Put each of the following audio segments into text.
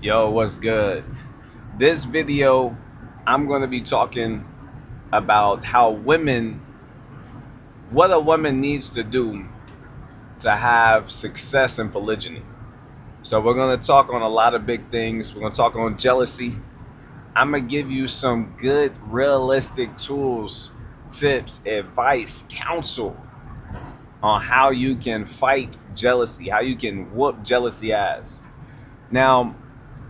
Yo, what's good? This video, I'm going to be talking about what a woman needs to do to have success in polygyny. So, we're going to talk on a lot of big things. We're going to talk on jealousy. I'm going to give you some good, realistic tools, tips, advice, counsel on how you can fight jealousy, how you can whoop jealousy ass. Now,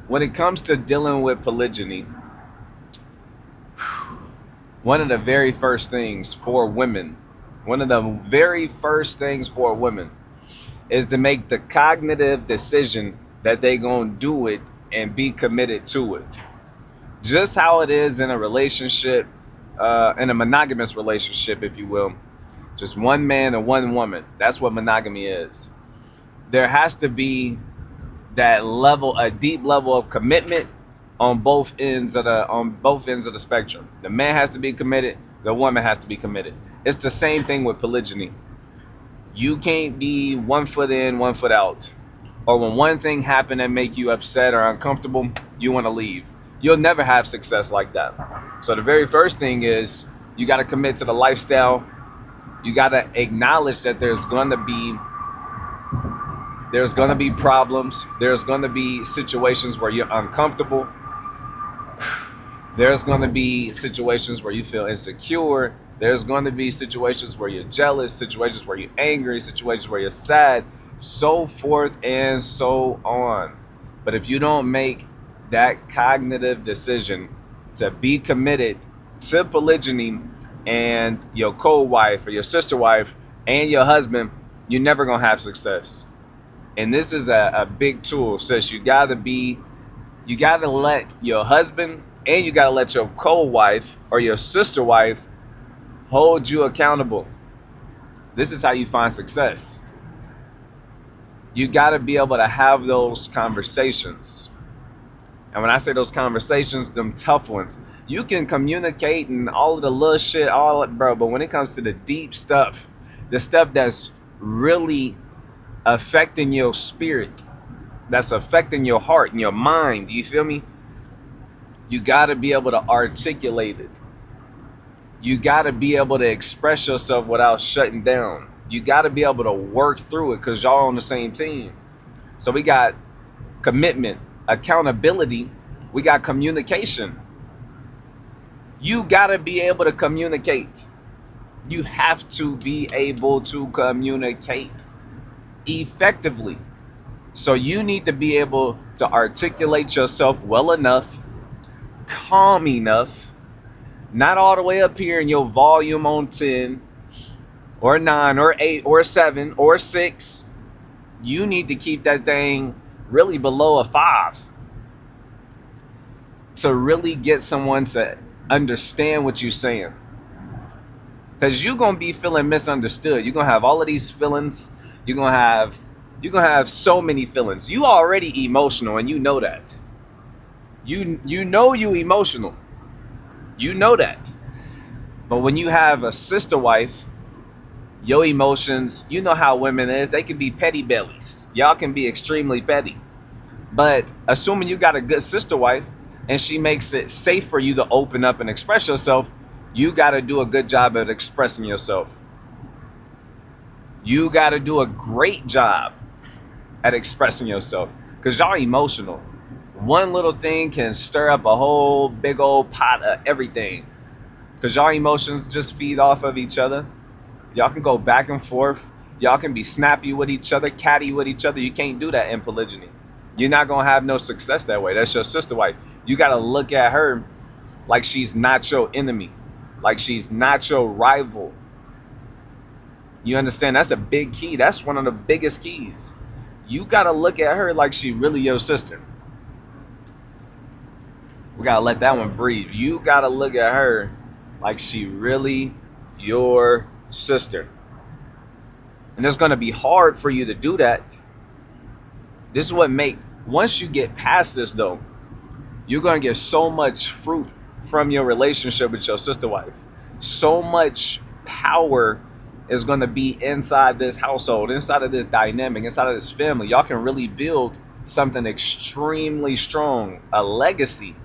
when it comes to dealing with polygyny, one of the very first things for women, is to make the cognitive decision that they gonna do it and be committed to it. Just how it is in a relationship, in a monogamous relationship, if you will. Just one man and one woman. That's what monogamy is. There has to be that level, a deep level of commitment on both ends of the spectrum. The man has to be committed, the woman has to be committed. It's the same thing with polygyny. You can't be 1 foot in, 1 foot out. Or when one thing happen that make you upset or uncomfortable, you want to leave. You'll never have success like that. So the very first thing is you got to commit to the lifestyle. You got to acknowledge that there's going to be problems. There's going to be situations where you're uncomfortable. There's going to be situations where you feel insecure. There's going to be situations where you're jealous, situations where you're angry, situations where you're sad, so forth and so on. But if you don't make that cognitive decision to be committed to polygyny and your co-wife or your sister wife and your husband, you're never going to have success. And this is a big tool. Says you gotta let your husband and you gotta let your co-wife or your sister wife hold you accountable. This is how you find success. You gotta be able to have those conversations. And when I say those conversations, them tough ones, you can communicate and all of the little shit, but when it comes to the deep stuff, the stuff that's really affecting your spirit, that's affecting your heart and your mind, you feel me? You got to be able to articulate it. You got to be able to express yourself without shutting down. You got to be able to work through it because y'all on the same team. So we got commitment, accountability, we got communication. You got to be able to communicate. You have to be able to communicate effectively. So you need to be able to articulate yourself well enough, calm enough, not all the way up here in your volume on 10 or 9 or 8 or 7 or 6. You need to keep that thing really below a 5 to really get someone to understand what you're saying. Because you're going to be feeling misunderstood. You're going to have all of these feelings. You're gonna have so many feelings. You already emotional, and you know that. You know you emotional. You know that. But when you have a sister wife, your emotions, you know how women is. They can be petty bellies. Y'all can be extremely petty. But assuming you got a good sister wife, and she makes it safe for you to open up and express yourself, you got to do a good job at expressing yourself. You got to do a great job at expressing yourself because y'all emotional. One little thing can stir up a whole big old pot of everything because y'all emotions just feed off of each other. Y'all can go back and forth. Y'all can be snappy with each other, catty with each other. You can't do that in polygyny. You're not going to have no success that way. That's your sister wife. You got to look at her like she's not your enemy, like she's not your rival. You understand? That's a big key. That's one of the biggest keys. You got to look at her like she really your sister. We got to let that one breathe. You got to look at her like she really your sister. And it's going to be hard for you to do that. This is what once you get past this though, you're going to get so much fruit from your relationship with your sister wife. So much power is going to be inside this household, inside of this dynamic, inside of this family. Y'all can really build something extremely strong, a legacy,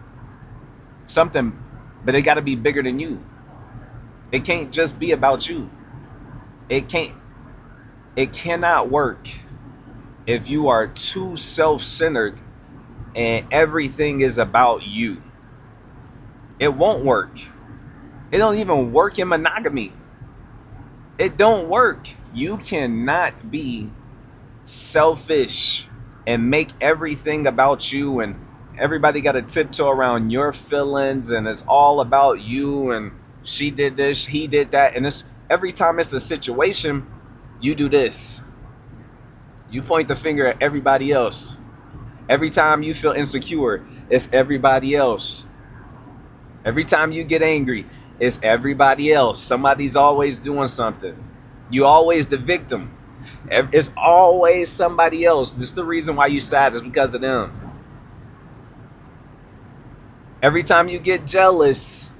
something, but it got to be bigger than you. It can't just be about you. It can't, it cannot work if you are too self-centered and everything is about you. It won't work. It don't even work in monogamy. It don't work. You cannot be selfish and make everything about you, and everybody got to tiptoe around your feelings, and it's all about you, and she did this, he did that, and it's every time it's a situation, you do this. You point the finger at everybody else. Every time you feel insecure, it's everybody else. Every time you get angry, it's everybody else. Somebody's always doing something. You always the victim. It's always somebody else. This is the reason why you sad, is because of them. Every time you get jealous,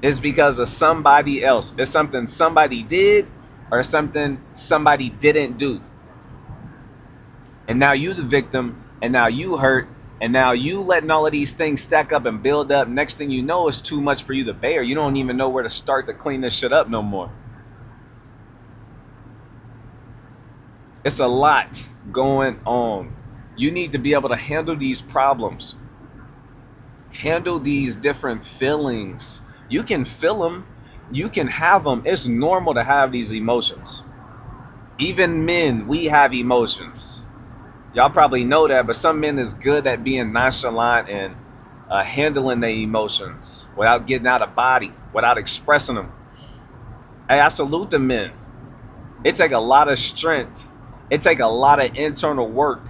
it's because of somebody else. It's something somebody did or something somebody didn't do. And now you the victim, and now you hurt, and now you letting all of these things stack up and build up. Next thing you know, it's too much for you to bear. You don't even know where to start to clean this shit up no more. It's a lot going on. You need to be able to handle these problems. Handle these different feelings. You can feel them. You can have them. It's normal to have these emotions. Even men, we have emotions. Y'all probably know that, but some men is good at being nonchalant and handling their emotions without getting out of body, without expressing them. Hey, I salute the men. It take a lot of strength. It take a lot of internal work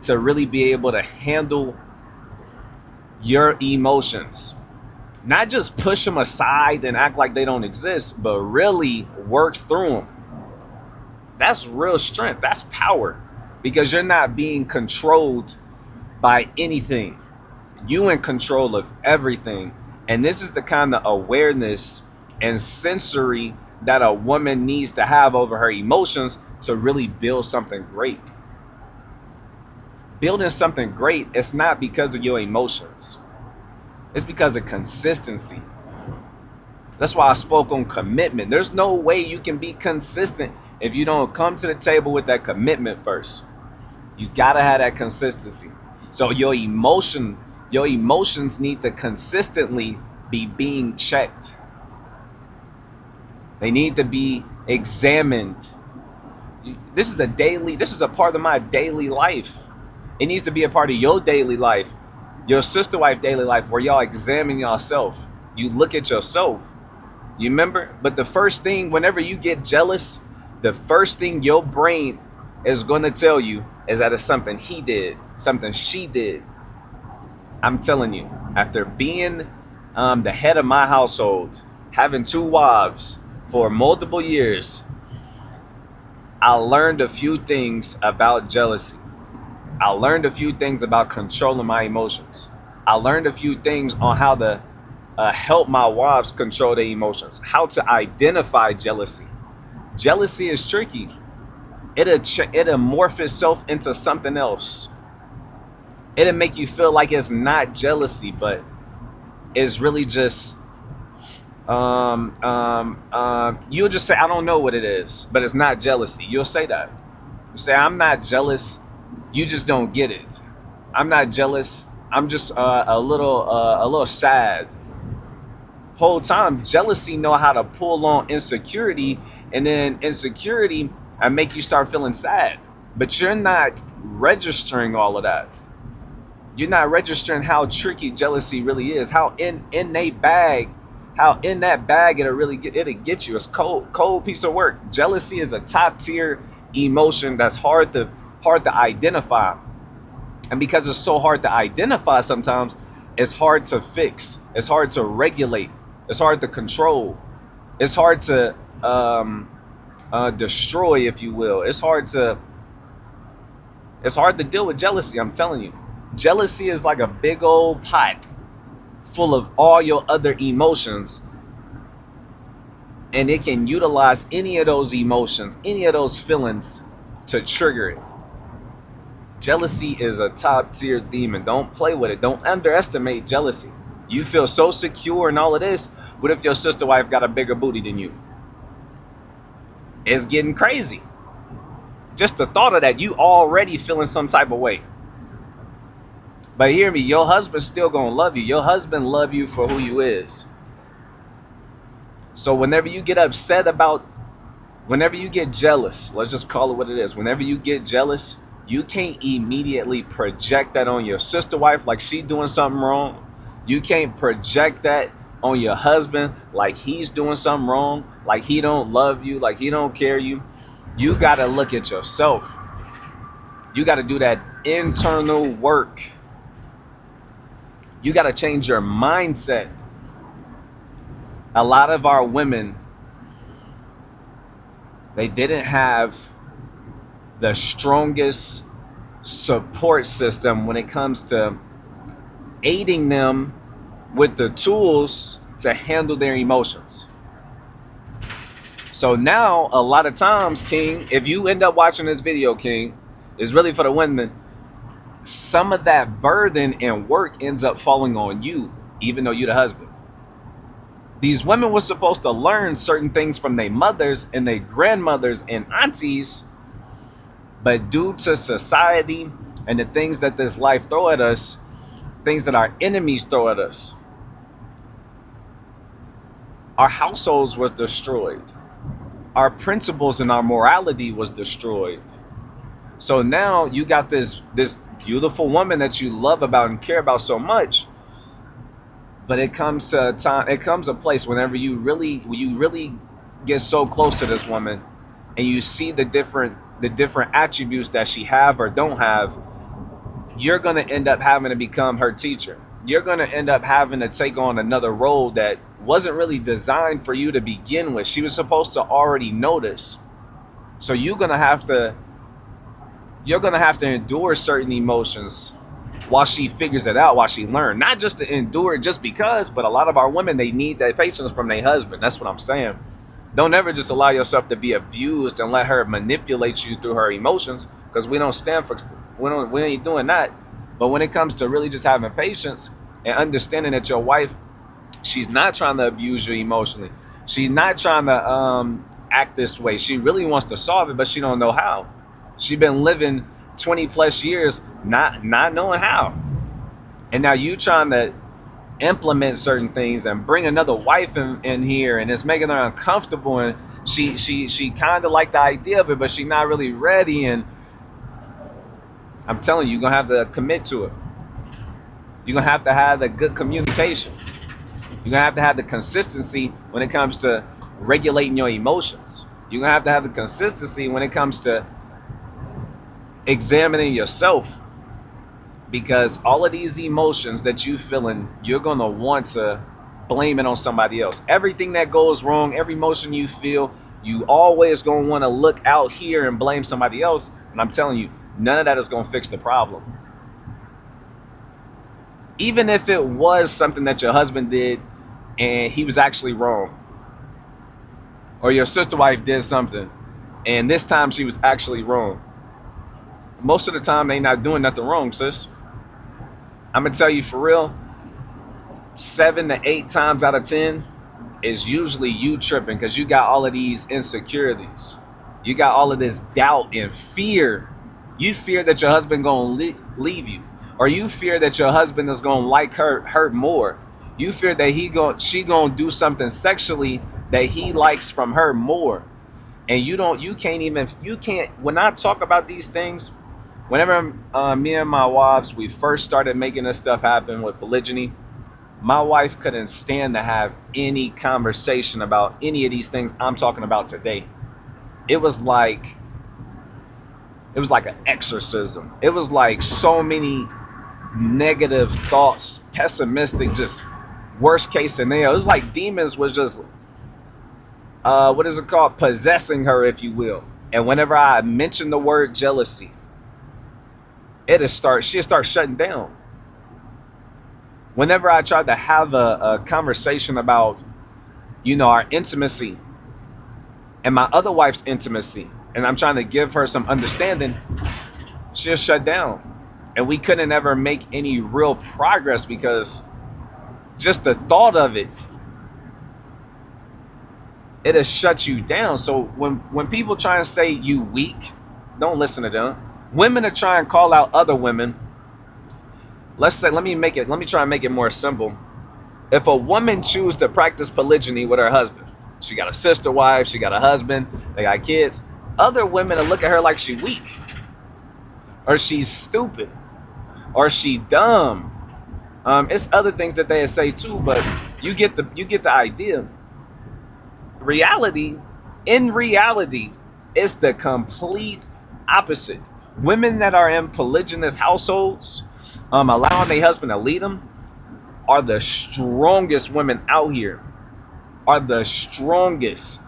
to really be able to handle your emotions. Not just push them aside and act like they don't exist, but really work through them. That's real strength. That's power. Because you're not being controlled by anything. You in control of everything. And this is the kind of awareness and sensory that a woman needs to have over her emotions to really build something great. Building something great, it's not because of your emotions. It's because of consistency. That's why I spoke on commitment. There's no way you can be consistent if you don't come to the table with that commitment first. You gotta have that consistency. So your emotions need to consistently be being checked. They need to be examined. This is a part of my daily life. It needs to be a part of your daily life, your sister wife daily life, where y'all examine yourself. You look at yourself. You remember? But the first thing, whenever you get jealous, the first thing your brain is going to tell you is that it's something he did, something she did. I'm telling you, after being the head of my household, having 2 wives for multiple years, I learned a few things about jealousy. I learned a few things about controlling my emotions. I learned a few things on how to help my wives control their emotions, how to identify jealousy. Jealousy is tricky. It'll morph itself into something else. It'll make you feel like it's not jealousy, but it's really just you'll just say, I don't know what it is, but it's not jealousy. You'll say that. You say, I'm not jealous. You just don't get it. I'm not jealous. I'm just a little sad. Whole time, jealousy know how to pull on insecurity, and then insecurity and make you start feeling sad. But you're not registering all of that. You're not registering how tricky jealousy really is. How in that bag it'll get you. It's cold piece of work. Jealousy is a top tier emotion that's hard to identify. And because it's so hard to identify sometimes, it's hard to fix. It's hard to regulate. It's hard to control. It's hard to destroy, if you will. It's hard to deal with jealousy, I'm telling you. Jealousy is like a big old pot full of all your other emotions, and it can utilize any of those emotions, any of those feelings to trigger it. Jealousy is a top tier demon. Don't play with it. Don't underestimate jealousy. You feel so secure in all of this. What if your sister wife got a bigger booty than you? It's getting crazy. Just the thought of that, you already feeling some type of way. But hear me, your husband's still gonna love you. Your husband love you for who you is. So whenever you get upset about, whenever you get jealous, let's just call it what it is. Whenever you get jealous, you can't immediately project that on your sister wife like she doing something wrong. You can't project that on your husband like he's doing something wrong, like he don't love you, like he don't care you. You gotta look at yourself. You gotta do that internal work. You gotta change your mindset. A lot of our women, they didn't have the strongest support system when it comes to aiding them with the tools to handle their emotions. So now, a lot of times, King, if you end up watching this video, King, it's really for the women. Some of that burden and work ends up falling on you, even though you're the husband. These women were supposed to learn certain things from their mothers and their grandmothers and aunties, but due to society and the things that this life throw at us, things that our enemies throw at us, our households was destroyed. Our principles and our morality was destroyed. So now you got this beautiful woman that you love about and care about so much. But it comes to a time, it comes a place whenever you really get so close to this woman and you see the different attributes that she have or don't have, you're gonna end up having to become her teacher. You're gonna end up having to take on another role that wasn't really designed for you to begin with. She was supposed to already know this. So you're gonna have to endure certain emotions while she figures it out, while she learns. Not just to endure it just because, but a lot of our women, they need that patience from their husband. That's what I'm saying. Don't ever just allow yourself to be abused and let her manipulate you through her emotions, because we ain't doing that. But when it comes to really just having patience and understanding that your wife, she's not trying to abuse you emotionally. She's not trying to act this way. She really wants to solve it, but she don't know how. She's been living 20 plus years not knowing how. And now you trying to implement certain things and bring another wife in here, and it's making her uncomfortable, and she kind of like the idea of it, but she's not really ready. And I'm telling you, you're gonna have to commit to it. You're gonna have to have the good communication. You're gonna have to have the consistency when it comes to regulating your emotions. You're gonna have the consistency when it comes to examining yourself, because all of these emotions that you feeling, you're gonna want to blame it on somebody else. Everything that goes wrong, every emotion you feel, you always gonna want to look out here and blame somebody else. And I'm telling you, none of that is gonna fix the problem. Even if it was something that your husband did and he was actually wrong, or your sister wife did something and this time she was actually wrong, most of the time they not doing nothing wrong, sis. I'm gonna tell you for real, 7 to 8 times out of 10 is usually you tripping, because you got all of these insecurities. You got all of this doubt and fear. You fear that your husband gonna leave you, or you fear that your husband is gonna like her more. You fear that she gonna do something sexually that he likes from her more. And you can't, when I talk about these things, whenever me and my wives, we first started making this stuff happen with polygyny, my wife couldn't stand to have any conversation about any of these things I'm talking about today. It was like an exorcism. It was like so many negative thoughts, pessimistic, just worst case scenario. It was like demons was just, what is it called? Possessing her, if you will. And whenever I mention the word jealousy, she'll start shutting down. Whenever I tried to have a conversation about, our intimacy and my other wife's intimacy, and I'm trying to give her some understanding, she'll shut down. And we couldn't ever make any real progress because just the thought of it'll shut you down. So when people try and say you weak, don't listen to them. Women are trying to call out other women. Let me try and make it more simple. If a woman chooses to practice polygyny with her husband, she got a sister wife, she got a husband, they got kids, other women will look at her like she weak, or she's stupid, or she dumb. It's other things that they say too, but you get the idea. In reality, it's the complete opposite. Women that are in polygynous households, allowing their husband to lead them, are the strongest women out here. Are the strongest.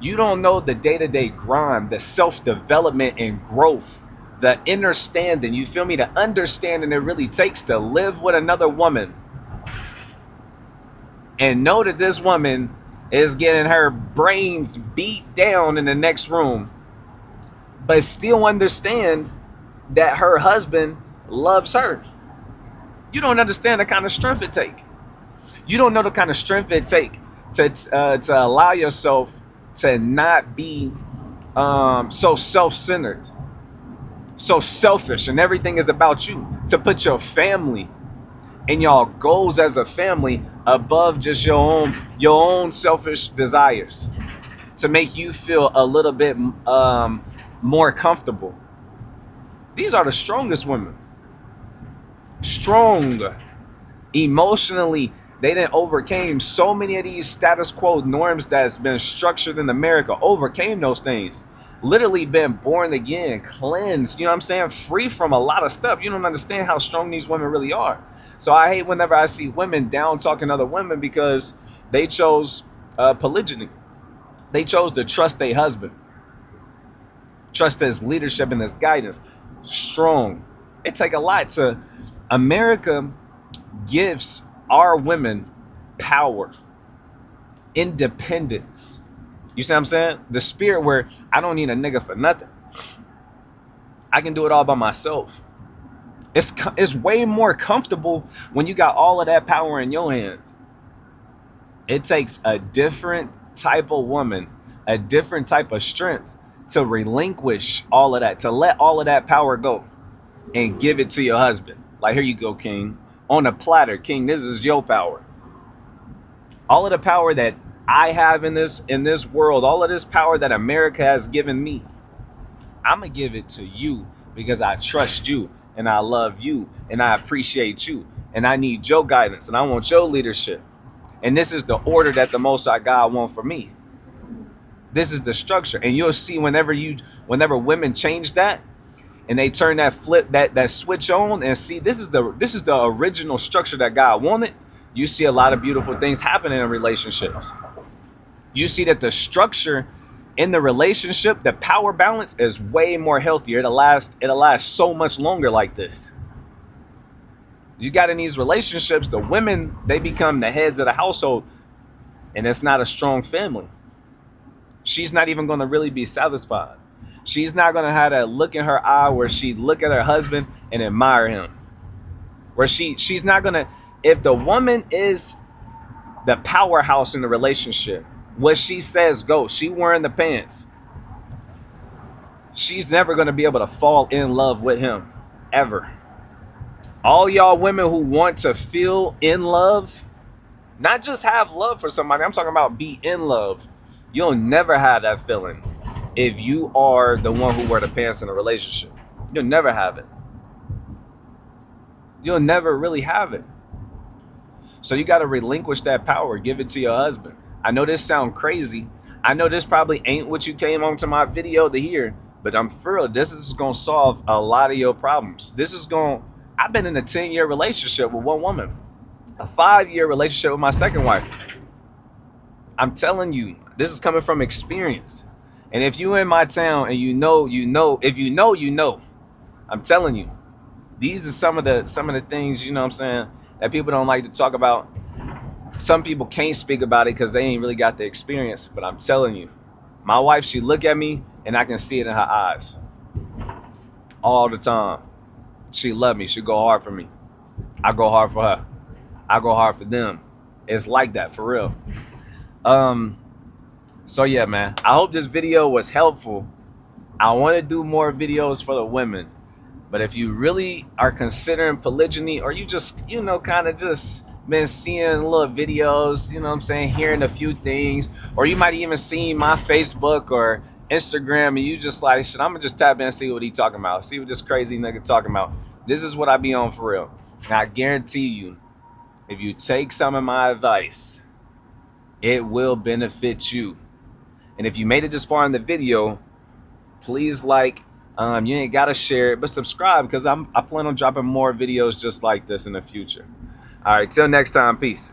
You don't know the day-to-day grind, the self-development and growth, the understanding, you feel me? The understanding it really takes to live with another woman and know that this woman is getting her brains beat down in the next room, but still understand that her husband loves her. You don't understand the kind of strength it takes. You don't know the kind of strength it takes to allow yourself to not be so self-centered, so selfish, and everything is about you. To put your family and y'all goals as a family above just your own selfish desires, to make you feel a little bit more comfortable. These are the strongest women. Strong emotionally. They didn't overcame so many of these status quo norms that's been structured in America. Overcame those things. Literally been born again, cleansed, you know what I'm saying? Free from a lot of stuff. You don't understand how strong these women really are. So I hate whenever I see women down talking other women because they chose polygyny. They chose to trust their husband. Trust his leadership and his guidance. Strong. It take a lot to... America gives our women power, independence. You see what I'm saying? The spirit where I don't need a nigga for nothing. I can do it all by myself. It's way more comfortable when you got all of that power in your hands. It takes a different type of woman, a different type of strength to relinquish all of that, to let all of that power go and give it to your husband. Like, here you go, king. On a platter, king, this is your power. All of the power that I have in this world, all of this power that America has given me, I'm going to give it to you because I trust you and I love you and I appreciate you and I need your guidance and I want your leadership. And this is the order that the Most High God wants for me. This is the structure. And you'll see whenever women change that, and they turn that switch on and see this is the original structure that God wanted, you see a lot of beautiful things happening in relationships. You see that the structure in the relationship, the power balance is way more healthier. It'll last so much longer like this. You got in these relationships, the women, they become the heads of the household, and it's not a strong family. She's not even going to really be satisfied. She's not going to have that look in her eye where she look at her husband and admire him. Where she's not going to, if the woman is the powerhouse in the relationship, what she says goes. She wearing the pants. She's never going to be able to fall in love with him, ever. All y'all women who want to feel in love, not just have love for somebody, I'm talking about be in love. You'll never have that feeling if you are the one who wear the pants in a relationship. You'll never have it. You'll never really have it. So you got to relinquish that power. Give it to your husband. I know this sounds crazy. I know this probably ain't what you came onto my video to hear, but I'm for real. This is going to solve a lot of your problems. I've been in a 10-year relationship with one woman, a 5-year relationship with my second wife. I'm telling you, this is coming from experience. And if you in my town and you know, if you know, I'm telling you, these are some of the things, you know what I'm saying, that people don't like to talk about. Some people can't speak about it because they ain't really got the experience. But I'm telling you, my wife, she look at me and I can see it in her eyes. all the time. She love me. She go hard for me. I go hard for her. I go hard for them. It's like that for real. So yeah, man. I hope this video was helpful. I want to do more videos for the women. But if you really are considering polygyny, or you just, kind of just been seeing little videos, you know what I'm saying, hearing a few things, or you might even see my Facebook or Instagram, and you just like, shit, I'm gonna just tap in and see what he talking about, see what this crazy nigga talking about. This is what I be on for real. And I guarantee you, if you take some of my advice, it will benefit you. And if you made it this far in the video, please like. You ain't gotta share it, but subscribe, because I plan on dropping more videos just like this in the future. All right, till next time, peace.